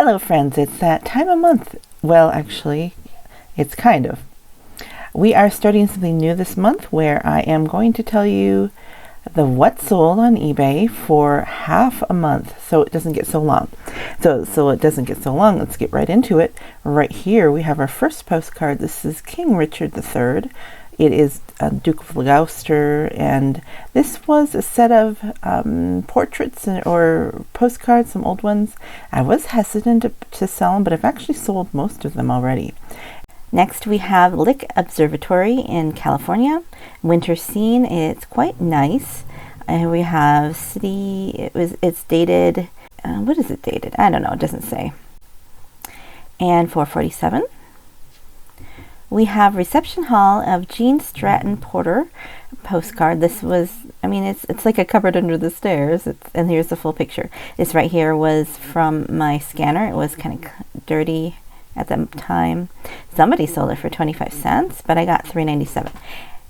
Hello friends, it's that time of month. Well, actually, it's kind of. We are starting something new this month where I am going to tell you the what sold on eBay for half a month, so it doesn't get so long. So it doesn't get so long, let's get right into it. Right here we have our first postcard. This is King Richard III. It is Duke of Gloucester, and this was a set of portraits or postcards, some old ones. I was hesitant to sell them, but I've actually sold most of them already. Next we have Lick Observatory in California. Winter scene, it's quite nice. And we have city, it's dated, what is it dated? I don't know, it doesn't say. And 447. We have Reception Hall of Gene Stratton Porter postcard. This was, I mean, it's like a cupboard under the stairs. And here's the full picture. This right here was from my scanner. It was kind of dirty at the time. Somebody sold it for 25 cents, but I got $3.97.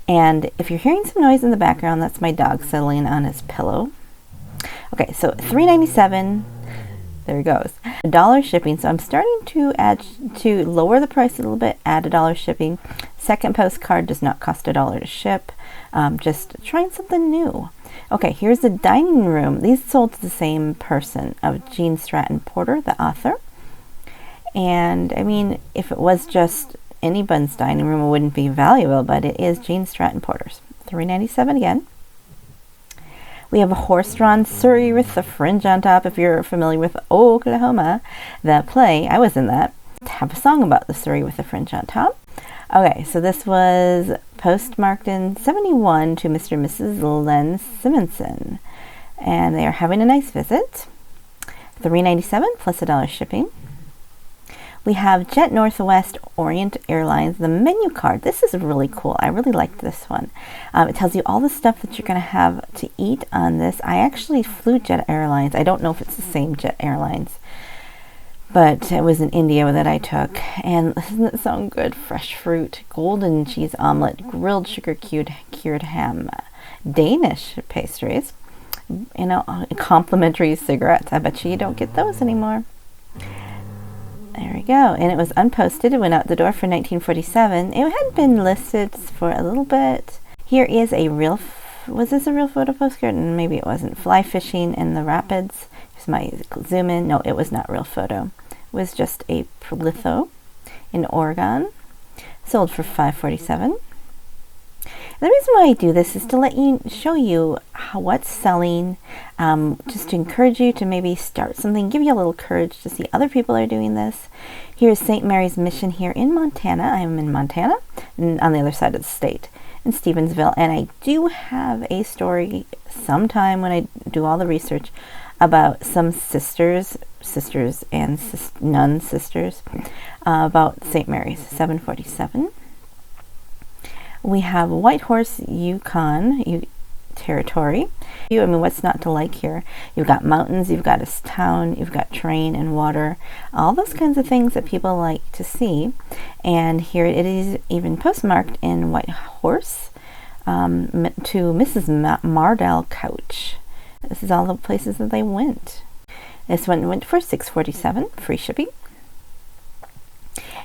And if you're hearing some noise in the background, that's my dog settling on his pillow. Okay, so $3.97. There it goes. $1 shipping. So I'm starting to lower the price a little bit, add $1 shipping. Second postcard does not cost $1 to ship. Just trying something new. Okay, here's the dining room. These sold to the same person, of Gene Stratton Porter, the author. And I mean, if it was just anyone's dining room, it wouldn't be valuable, but it is Gene Stratton Porter's. $3.97 again. We have a horse-drawn surrey with the fringe on top. If you're familiar with Oklahoma, the play, I was in that. I have a song about the surrey with the fringe on top. Okay, so this was postmarked in 71 to Mr. and Mrs. Len Simonson. And they are having a nice visit. $3.97 plus $1 shipping. We have Jet Northwest Orient Airlines, the menu card. This is really cool. I really liked this one. It tells you all the stuff that you're going to have to eat on this. I actually flew Jet Airlines. I don't know if it's the same Jet Airlines, but it was in India that I took. And doesn't it sound good? Fresh fruit, golden cheese omelet, grilled sugar cured ham, Danish pastries, you know, complimentary cigarettes. I bet you don't get those anymore. There we go. And it was unposted. It went out the door for $19.47. It had been listed for a little bit. Here is a real, was this a real photo postcard? Maybe it wasn't. Fly fishing in the rapids. Here's my zoom in. No, it was not real photo. It was just a litho in Oregon. Sold for $5.47. The reason why I do this is to show you what's selling, just to encourage you to maybe start something, give you a little courage to see other people are doing this. Here's St. Mary's Mission here in Montana. I am in Montana, and on the other side of the state, in Stevensville. And I do have a story sometime when I do all the research about some sisters and nun sisters, about St. Mary's, 747. We have Whitehorse, Yukon territory. I mean, what's not to like here? You've got mountains, you've got a town, you've got terrain and water, all those kinds of things that people like to see. And here it is even postmarked in Whitehorse to Mrs. Mardell Couch. This is all the places that they went. This one went for $6.47, free shipping.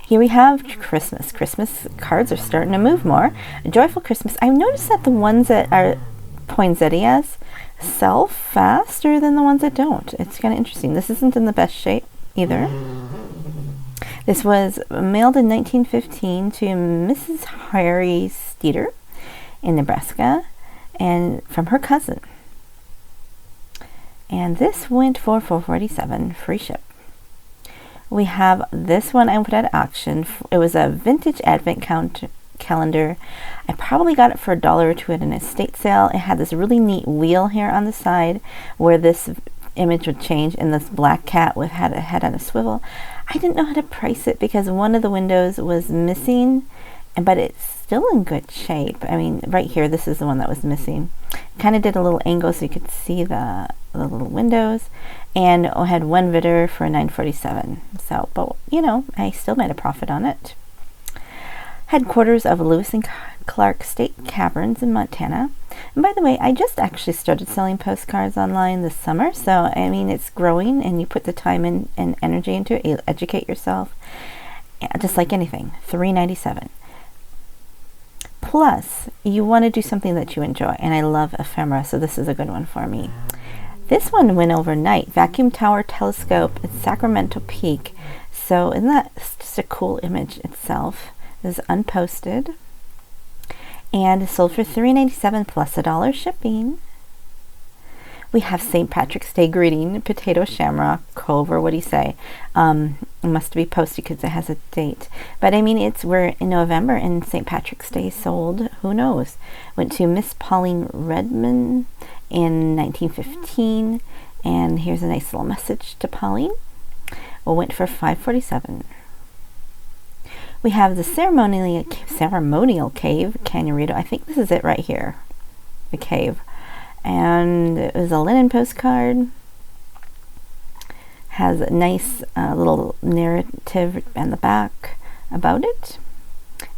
Here we have Christmas. Christmas cards are starting to move more. A Joyful Christmas. I've noticed that the ones that are poinsettias sell faster than the ones that don't. It's kind of interesting. This isn't in the best shape either. This was mailed in 1915 to Mrs. Harry Steeder in Nebraska, and from her cousin. And this went for $4.47, free ship. We have this one I put at auction. It was a vintage advent calendar. I probably got it for $1 or $2 at an estate sale. It had this really neat wheel here on the side where this image would change, and this black cat had a head on a swivel. I didn't know how to price it because one of the windows was missing, but it's still in good shape. I mean, right here, this is the one that was missing. Kind of did a little angle so you could see the little windows, and had one bidder for $9.47. So, but you know, I still made a profit on it. Headquarters of Lewis and Clark State Caverns in Montana. And by the way, I just actually started selling postcards online this summer, so I mean it's growing, and you put the time in and energy into it. You educate yourself, just like anything. $3.97. Plus, you want to do something that you enjoy, and I love ephemera, so this is a good one for me. This one went overnight. Vacuum Tower Telescope at Sacramento Peak. So isn't that just a cool image itself? This is unposted. And it's sold for $3.97 plus $1 shipping. We have St. Patrick's Day greeting, potato shamrock, cove, or what do you say? It must be posted because it has a date. But I mean, we're in November and St. Patrick's Day sold. Who knows? Went to Miss Pauline Redmond in 1915. And here's a nice little message to Pauline. Well, went for $5.47. We have the ceremonial cave, Canarito. I think this is it right here, the cave. And it was a linen postcard. Has a nice little narrative on the back about it.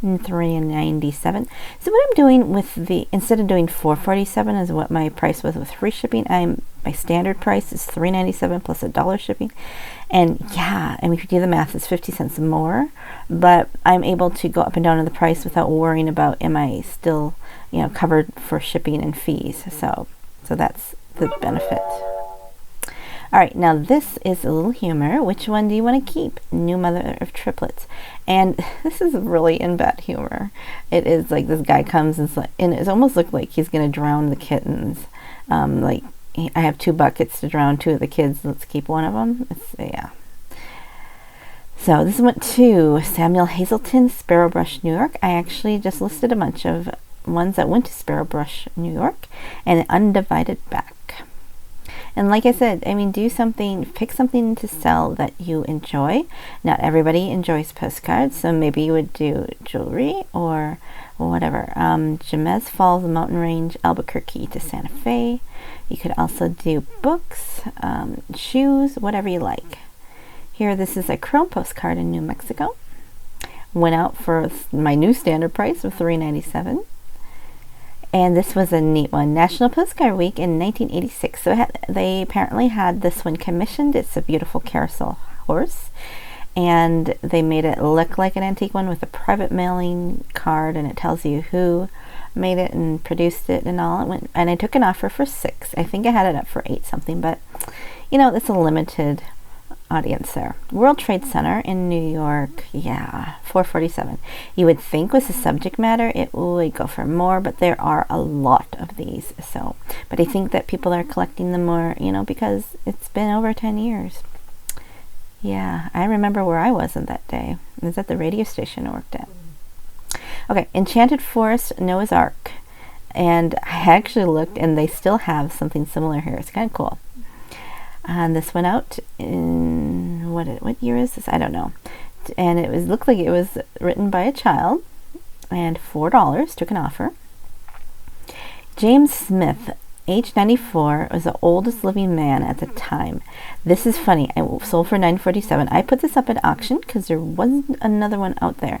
And $3.97. So what I'm doing with instead of doing $4.47 is what my price was with free shipping, my standard price is $3.97 plus $1 shipping. And yeah, I mean, if you do the math, it's 50 cents more, but I'm able to go up and down in the price without worrying about, am I still, covered for shipping and fees. So that's the benefit. All right, now this is a little humor. Which one do you want to keep? New mother of triplets. And this is really in bad humor. It is like this guy comes and it almost looked like he's going to drown the kittens. I have 2 buckets to drown 2 of the kids. Let's keep one of them. Yeah. So this went to Samuel Hazelton, Sparrowbrush, New York. I actually just listed a bunch of ones that went to Sparrowbrush, New York, and an undivided back. And like I said, I mean, pick something to sell that you enjoy. Not everybody enjoys postcards, so maybe you would do jewelry or whatever. Jemez Falls Mountain Range, Albuquerque to Santa Fe. You could also do books, shoes, whatever you like. Here, this is a chrome postcard in New Mexico. Went out for my new standard price of $3.97. And this was a neat one. National Postcard Week in 1986. So they apparently had this one commissioned. It's a beautiful carousel horse. And they made it look like an antique one with a private mailing card. And it tells you who made it and produced it and all. And I took an offer for $6. I think I had it up for $8 something. But, it's a limited audience there. World Trade Center in New York, yeah, $4.47. You would think with the subject matter it would go for more, but there are a lot of these. So, but I think that people are collecting them more, because it's been over 10 years. Yeah, I remember where I was on that day. It was at the radio station I worked at. Okay, Enchanted Forest, Noah's Ark. And I actually looked, and they still have something similar here. It's kind of cool. And this went out in, what year is this? I don't know. And it looked like it was written by a child. And $4, took an offer. James Smith, age 94, was the oldest living man at the time. This is funny. I sold for $9.47. I put this up at auction because there wasn't another one out there.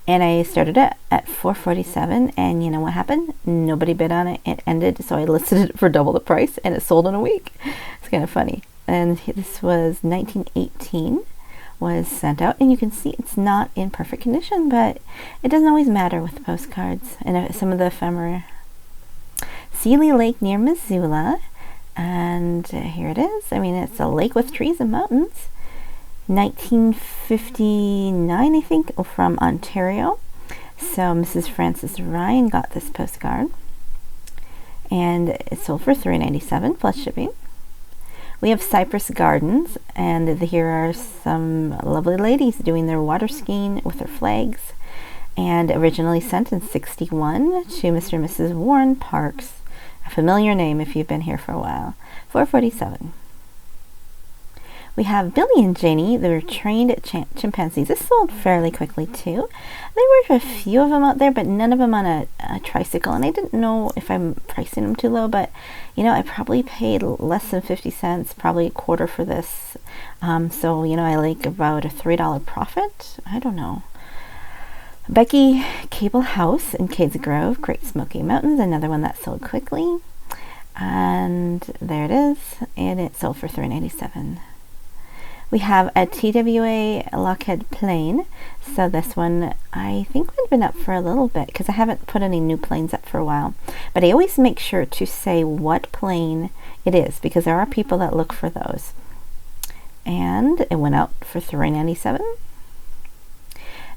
And I started it at $4.47, and you know what happened? Nobody bid on it. It ended, so I listed it for double the price, and it sold in a week. It's kind of funny. And this was 1918, was sent out, and you can see it's not in perfect condition, but it doesn't always matter with postcards and some of the ephemera. Sealy Lake near Missoula, and here it is. I mean, it's a lake with trees and mountains. 1959, I think, from Ontario. So Mrs. Frances Ryan got this postcard, and it sold for $3.97 plus shipping. We have Cypress Gardens, and here are some lovely ladies doing their water skiing with their flags, and originally sent in 1961 to Mr. and Mrs. Warren Parks, a familiar name if you've been here for a while, $4.47. We have Billy and Janie, the trained chimpanzees. This sold fairly quickly too. There were a few of them out there, but none of them on a tricycle. And I didn't know if I'm pricing them too low, but I probably paid less than 50 cents, probably a quarter for this. So I like about a $3 profit. I don't know. Becky Cable House in Cades Grove, Great Smoky Mountains, another one that sold quickly. And there it is, and it sold for $3.97. We have a TWA Lockheed plane. So this one, I think would have been up for a little bit because I haven't put any new planes up for a while. But I always make sure to say what plane it is because there are people that look for those. And it went out for $3.97.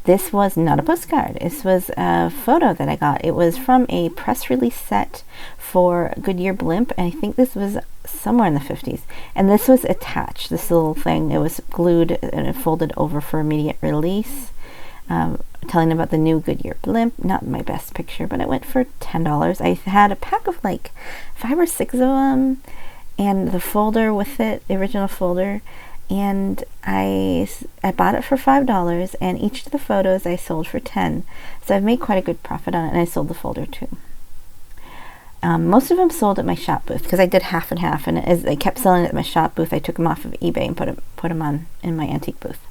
This was not a postcard. This was a photo that I got. It was from a press release set for Goodyear Blimp, and I think this was somewhere in the 50s. And this was attached, this little thing. It was glued and it folded over for immediate release, telling about the new Goodyear Blimp. Not my best picture, but it went for $10. I had a pack of like 5 or 6 of them, and the folder with it, the original folder. And I bought it for $5, and each of the photos I sold for $10. So I've made quite a good profit on it, and I sold the folder too. Most of them sold at my shop booth because I did half and half, and as I kept selling it at my shop booth, I took them off of eBay and put them on in my antique booth.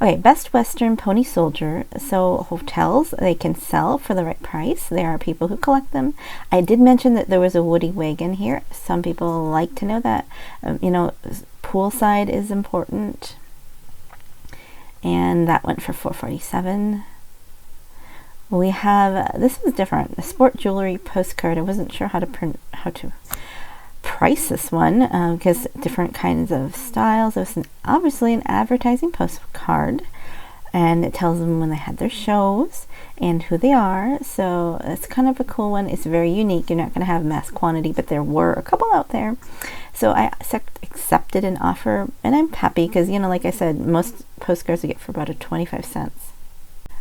Okay, Best Western Pony Soldier. So hotels, they can sell for the right price. There are people who collect them. I did mention that there was a Woody wagon here. Some people like to know that. Poolside is important. And that went for $4.47. We have, this was different, a sport jewelry postcard. I wasn't sure how to price this one because different kinds of styles. It was obviously an advertising postcard, and it tells them when they had their shows and who they are. So it's kind of a cool one. It's very unique. You're not going to have mass quantity, but there were a couple out there. So I accepted an offer, and I'm happy because, like I said, most postcards I get for about 25 cents.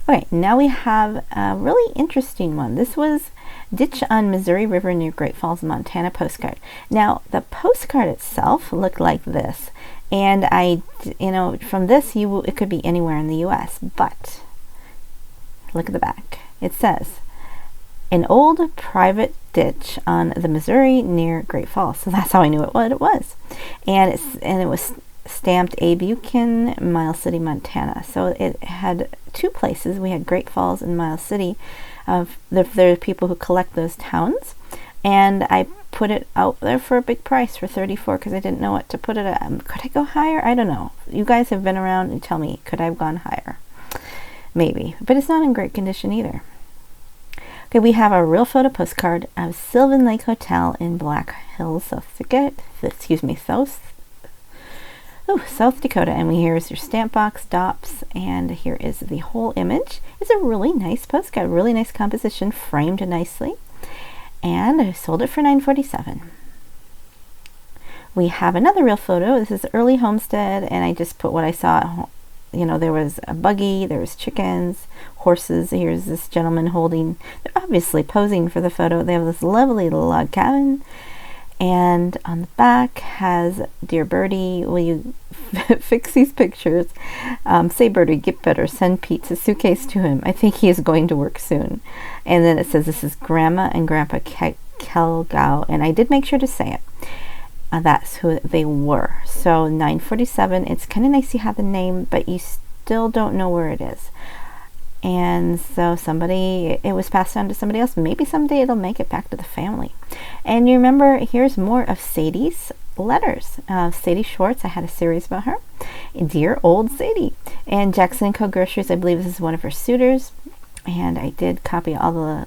Okay, now we have a really interesting one. This was Ditch on Missouri River near Great Falls, Montana postcard. Now, the postcard itself looked like this. And from this, it could be anywhere in the U.S. But look at the back. It says, an old private ditch on the Missouri near Great Falls. So that's how I knew what it was. And it was stamped A. Buchan, Miles City, Montana. So it had 2 places. We had Great Falls and Miles City. There are people who collect those towns. And I put it out there for a big price for $34 because I didn't know what to put it at. Could I go higher? I don't know. You guys have been around and tell me, could I have gone higher? Maybe. But it's not in great condition either. Okay, we have a real photo postcard of Sylvan Lake Hotel in Black Hills, South Dakota. South Dakota, and here's your stamp box, DOPS, and here is the whole image. It's a really nice postcard, really nice composition, framed nicely, and I sold it for $9.47. We have another real photo. This is early homestead, and I just put what I saw. There was a buggy, there was chickens, horses. Here's this gentleman holding, they're obviously posing for the photo. They have this lovely little log cabin. And on the back has, Dear Birdie, will you fix these pictures? Say Birdie, get better. Send Pete's suitcase to him. I think he is going to work soon. And then it says this is Grandma and Grandpa Kelgau. And I did make sure to say it. That's who they were. So $9.47. It's kind of nice you have the name, but you still don't know where it is. And so it was passed on to somebody else. Maybe someday it'll make it back to the family. And you remember, here's more of Sadie's letters. Sadie Schwartz, I had a series about her. Dear old Sadie. And Jackson & Co. Groceries, I believe this is one of her suitors. And I did copy all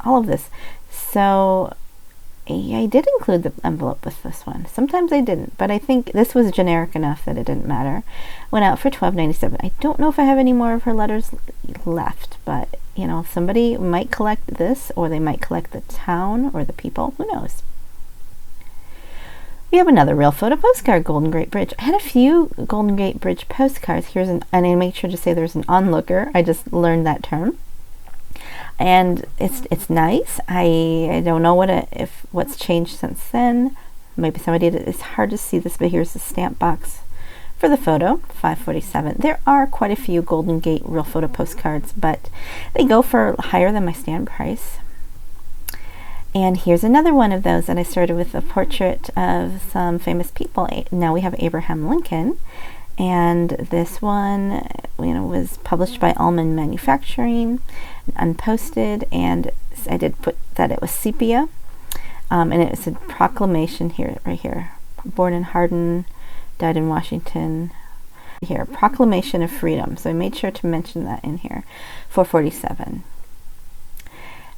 of this. So I did include the envelope with this one. Sometimes I didn't, but I think this was generic enough that it didn't matter. Went out for $12.97. I don't know if I have any more of her letters left, but somebody might collect this, or they might collect the town or the people. Who knows? We have another real photo postcard, Golden Gate Bridge. I had a few Golden Gate Bridge postcards. And I made sure to say there's an onlooker. I just learned that term. And it's nice. I don't know what's changed since then. Maybe somebody did it. It's hard to see this, but here's the stamp box for the photo, $5.47. There are quite a few Golden Gate real photo postcards, but they go for higher than my stand price. And here's another one of those that I started with a portrait of some famous people. Now we have Abraham Lincoln, and this one was published by Allman Manufacturing, unposted, and I did put that it was sepia, and it was a proclamation here, right here. Born in Hardin, died in Washington. Here, Proclamation of Freedom. So I made sure to mention that in here. 447.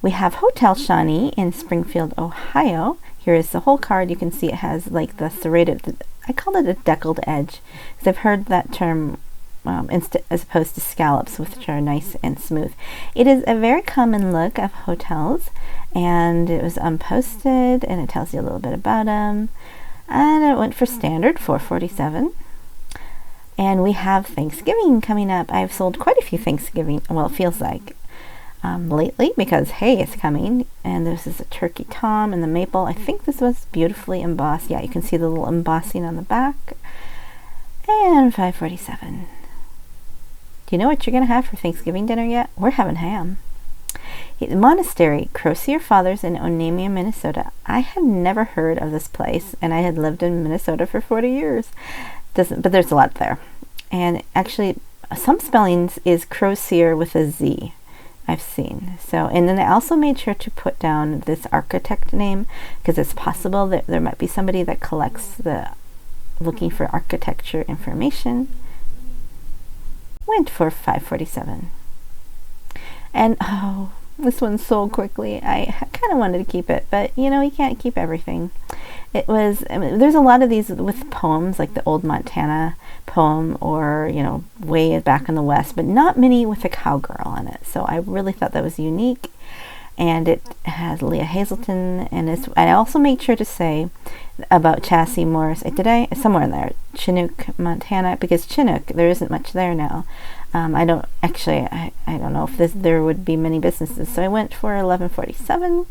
We have Hotel Shawnee in Springfield, Ohio. Here is the whole card. You can see it has like the serrated, I call it a deckled edge, because I've heard that term as opposed to scallops, which are nice and smooth. It is a very common look of hotels, and it was unposted, and it tells you a little bit about them. And it went for standard, 447. And we have Thanksgiving coming up. I've sold quite a few Thanksgiving, well, it feels like, lately, because hey, it's coming. And this is a turkey tom and the maple. I think this was beautifully embossed. Yeah, you can see the little embossing on the back. And 547. Do you know what you're going to have for Thanksgiving dinner yet? We're having ham. The monastery, Crosier Fathers in Onamia, Minnesota. I had never heard of this place, and I had lived in Minnesota for 40 years. But there's a lot there. And actually, some spellings is Crosier with a Z, I've seen. So, and then I also made sure to put down this architect name, because it's possible that there might be somebody that collects looking for architecture information. Went for 547. And oh, this one sold quickly. I kind of wanted to keep it, but you can't keep everything. It was, there's a lot of these with poems, like the Old Montana poem, or way back in the West, but not many with a cowgirl in it. So I really thought that was unique. And it has Leah Hazelton, and I also made sure to say about Chassie Morris. Somewhere in there, Chinook, Montana, because Chinook, there isn't much there now. I don't know if there would be many businesses. So I went for 1147,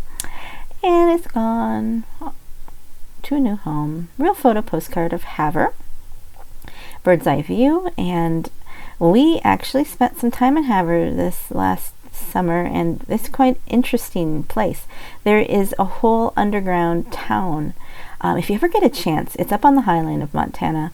and it's gone to a new home. Real photo postcard of Havre, bird's eye view, and we actually spent some time in Havre this last summer, and it's quite interesting place. There is a whole underground town. If you ever get a chance, it's up on the highland of Montana,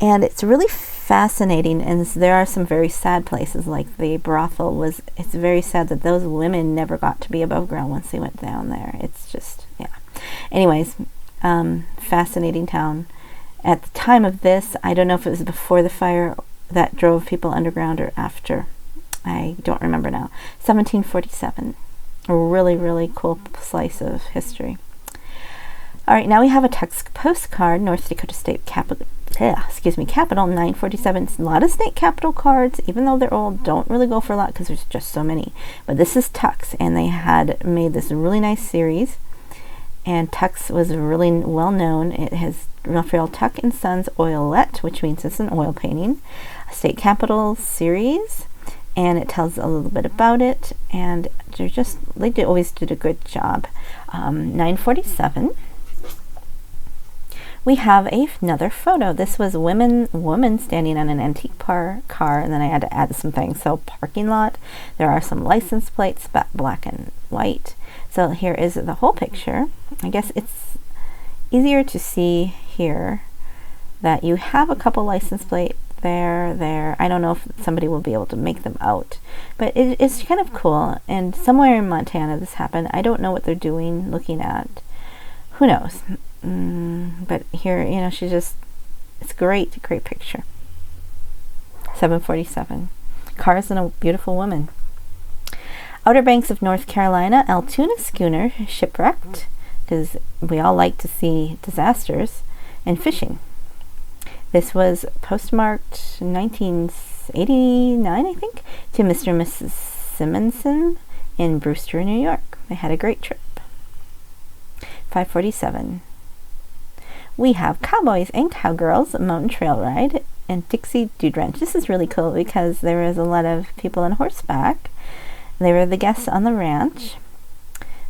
and it's really fascinating. And there are some very sad places, like the brothel was. It's very sad that those women never got to be above ground once they went down there. It's just, yeah. Anyways, fascinating town. At the time of this, I don't know if it was before the fire that drove people underground or after. I don't remember now. 1747. A really, really cool slice of history. All right, now we have a text postcard, North Dakota State Capital, Capital 947. A lot of state capital cards, even though they're old, don't really go for a lot because there's just so many. But this is Tux, and they had made this really nice series. And Tux was really well known. It has Raphael Tuck and Sons Oilette, which means it's an oil painting. A state capital series. And it tells a little bit about it, and they always did a good job. 947. We have another photo. This was woman standing on an antique car, and then I had to add some things. So parking lot. There are some license plates, black and white. So here is the whole picture. I guess it's easier to see here that you have a couple license plates. There. I don't know if somebody will be able to make them out, but it's kind of cool. And somewhere in Montana this happened. I don't know what they're doing, looking at. Who knows? But here, it's great picture. 747. Cars and a beautiful woman. Outer Banks of North Carolina, Altoona schooner shipwrecked, because we all like to see disasters, and fishing. This was postmarked 1989, I think, to Mr. and Mrs. Simonson in Brewster, New York. They had a great trip. 547. We have Cowboys and Cowgirls Mountain Trail Ride and Dixie Dude Ranch. This is really cool because there was a lot of people on horseback. They were the guests on the ranch.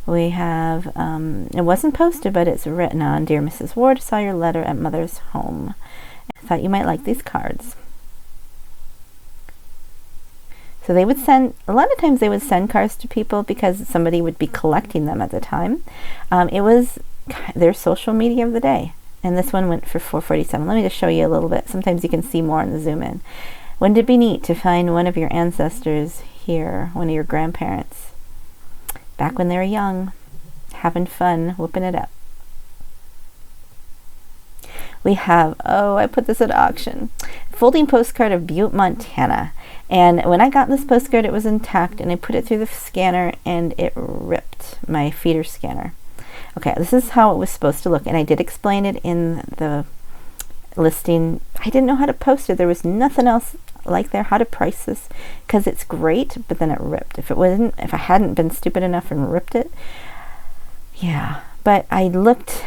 We have, it wasn't posted, but it's written on, Dear Mrs. Ward, saw your letter at Mother's home. I thought you might like these cards. So they would send, a lot of times they would send cards to people because somebody would be collecting them at the time. It was their social media of the day. And this one went for 447. Let me just show you a little bit. Sometimes you can see more in the zoom in. Wouldn't it be neat to find one of your ancestors here, one of your grandparents, back when they were young, having fun, whooping it up? We have, I put this at auction, folding postcard of Butte, Montana. And when I got this postcard, it was intact, and I put it through the scanner, and it ripped my feeder scanner. Okay, this is how it was supposed to look, and I did explain it in the listing. I didn't know how to post it. There was nothing else like there, how to price this, because it's great, but then it ripped. If I hadn't been stupid enough and ripped it, yeah. But I looked,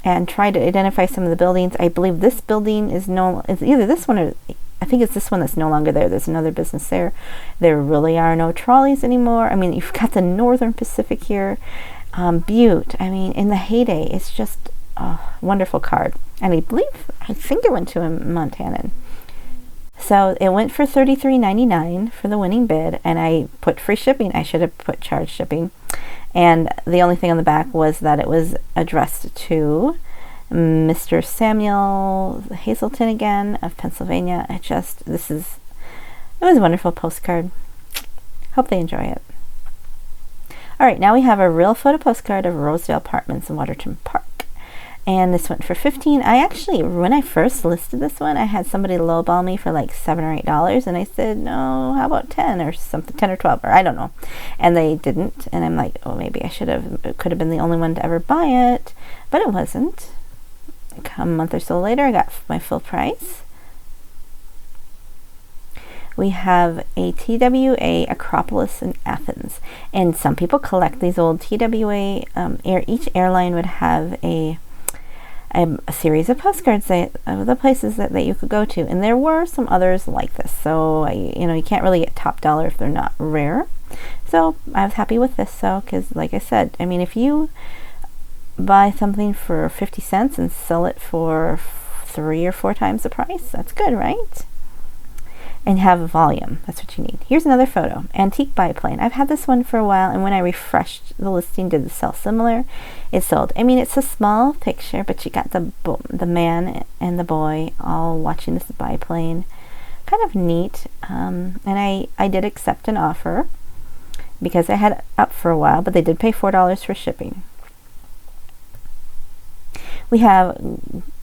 and tried to identify some of the buildings. I believe this building is either this one or I think it's this one that's no longer there. There's another business there. There really are no trolleys anymore. I mean, you've got the Northern Pacific here. Butte, I mean, in the heyday, it's just a wonderful card. And I think it went to a Montanan. So it went for $33.99 for the winning bid, and I put free shipping. I should have put charge shipping. And the only thing on the back was that it was addressed to Mr. Samuel Hazelton again of Pennsylvania. It was a wonderful postcard. Hope they enjoy it. All right, now we have a real photo postcard of Rosedale Apartments in Waterton Park. And this went for $15. I actually, when I first listed this one, I had somebody lowball me for like $7 or $8, and I said, no, how about 10 or something, 10 or 12, or I don't know. And they didn't, and I'm like, oh, maybe it could have been the only one to ever buy it, but it wasn't. A month or so later, I got my full price. We have a TWA Acropolis in Athens, and some people collect these old TWA. Each airline would have a series of postcards of the places that you could go to, and there were some others like this. So you can't really get top dollar if they're not rare. So I was happy with this. So because, like I said, I mean, if you buy something for 50 cents and sell it for 3 or 4 times the price, that's good, right? And have a volume. That's what you need. Here's another photo. Antique Biplane. I've had this one for a while, and when I refreshed the listing, did it sell similar? It sold. I mean, it's a small picture, but you got the man and the boy all watching this biplane. Kind of neat. And I did accept an offer because I had it up for a while, but they did pay $4 for shipping. We have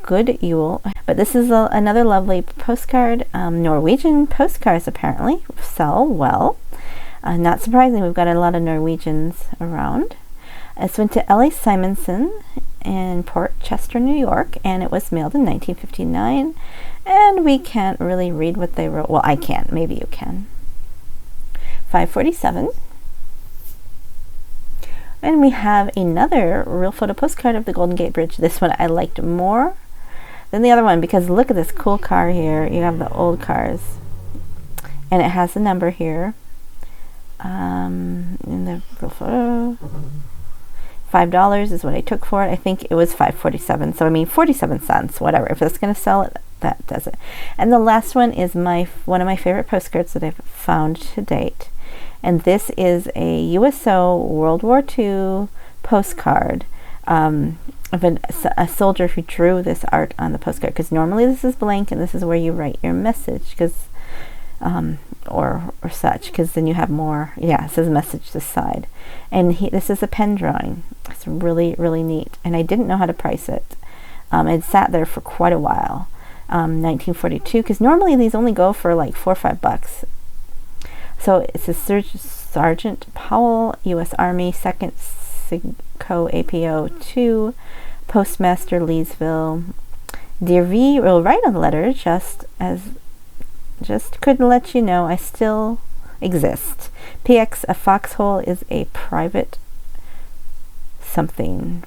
Good Yule, but this is another lovely postcard. Norwegian Postcards apparently sell well. Not surprising, we've got a lot of Norwegians around. This went to L.A. Simonson in Port Chester, New York, and it was mailed in 1959. And we can't really read what they wrote. Well, I can't. Maybe you can. $5.47. And we have another real photo postcard of the Golden Gate Bridge. This one I liked more than the other one because look at this cool car here. You have the old cars. And it has the number here. In the real photo. $5 is what I took for it. I think it was $5.47. So I mean 47 cents, whatever. If it's going to sell it, that does it. And the last one is one of my favorite postcards that I've found to date. And this is a USO World War II postcard of a soldier who drew this art on the postcard. Because normally this is blank, and this is where you write your message, because or such. Because then you have more. Yeah, it says message this side, and this is a pen drawing. It's really, really neat. And I didn't know how to price it. It sat there for quite a while. 1942. Because normally these only go for like $4 or $5. So it says Sergeant Powell, U.S. Army, 2nd Sigco APO 2, Postmaster Leesville. Dear V, will write a letter just couldn't let you know I still exist. PX, a foxhole is a private something.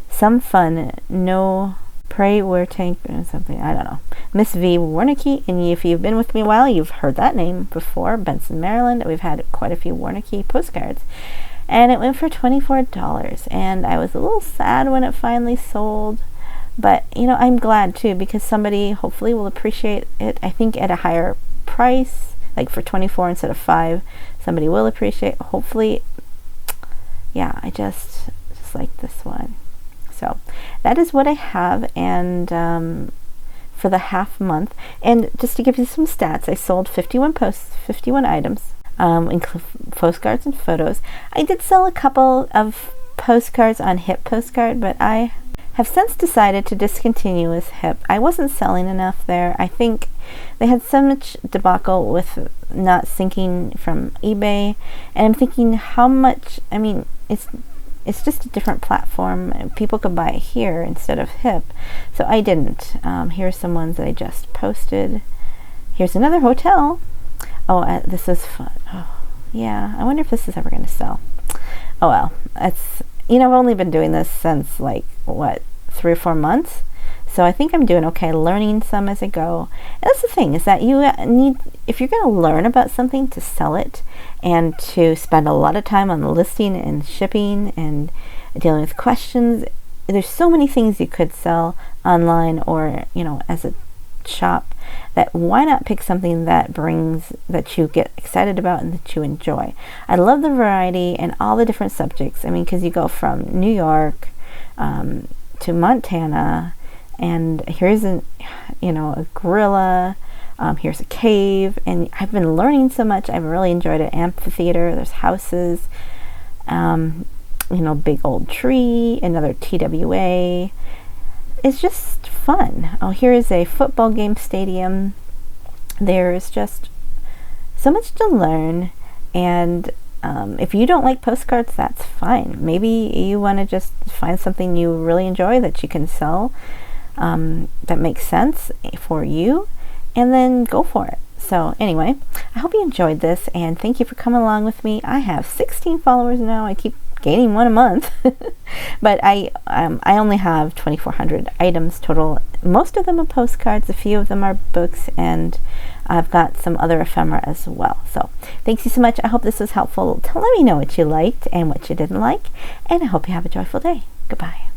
Some fun, no... Pray we're tank or something. I don't know. Miss V. Warnicki, and if you've been with me a while, you've heard that name before. Benson, Maryland. We've had quite a few Warnicki postcards, and it went for $24. And I was a little sad when it finally sold, but I'm glad too because somebody hopefully will appreciate it. I think at a higher price, like for $24 instead of $5, somebody will appreciate. Hopefully, yeah. I just like this one. So that is what I have, and for the half month. And just to give you some stats, I sold 51 items, postcards and photos. I did sell a couple of postcards on Hip Postcard, but I have since decided to discontinue with Hip. I wasn't selling enough there. I think they had so much debacle with not syncing from eBay, and I'm thinking how much, I mean, it's just a different platform, and people could buy it here instead of Hip, so I didn't. Here's some ones that I just posted. Here's another hotel. Oh, this is fun. Oh, yeah, I wonder if this is ever going to sell. Oh well, it's, I've only been doing this since 3 or 4 months, so I think I'm doing okay, learning some as I go. And that's the thing, is that you need, if you're going to learn about something, to sell it and to spend a lot of time on the listing and shipping and dealing with questions. There's so many things you could sell online or, as a shop, that why not pick something that you get excited about and that you enjoy. I love the variety and all the different subjects. I mean, because you go from New York to Montana, and here's a gorilla, here's a cave, and I've been learning so much. I've really enjoyed it. Amphitheater, there's houses, big old tree, another TWA. It's just fun. Oh, here is a football game stadium. There's just so much to learn, and if you don't like postcards, that's fine. Maybe you want to just find something you really enjoy that you can sell, that makes sense for you, and then go for it. So anyway, I hope you enjoyed this, and thank you for coming along with me. I have 16 followers now. I keep gaining one a month, but I only have 2,400 items total. Most of them are postcards, a few of them are books, and I've got some other ephemera as well. So thanks you so much. I hope this was helpful. Let me know what you liked and what you didn't like, and I hope you have a joyful day. Goodbye.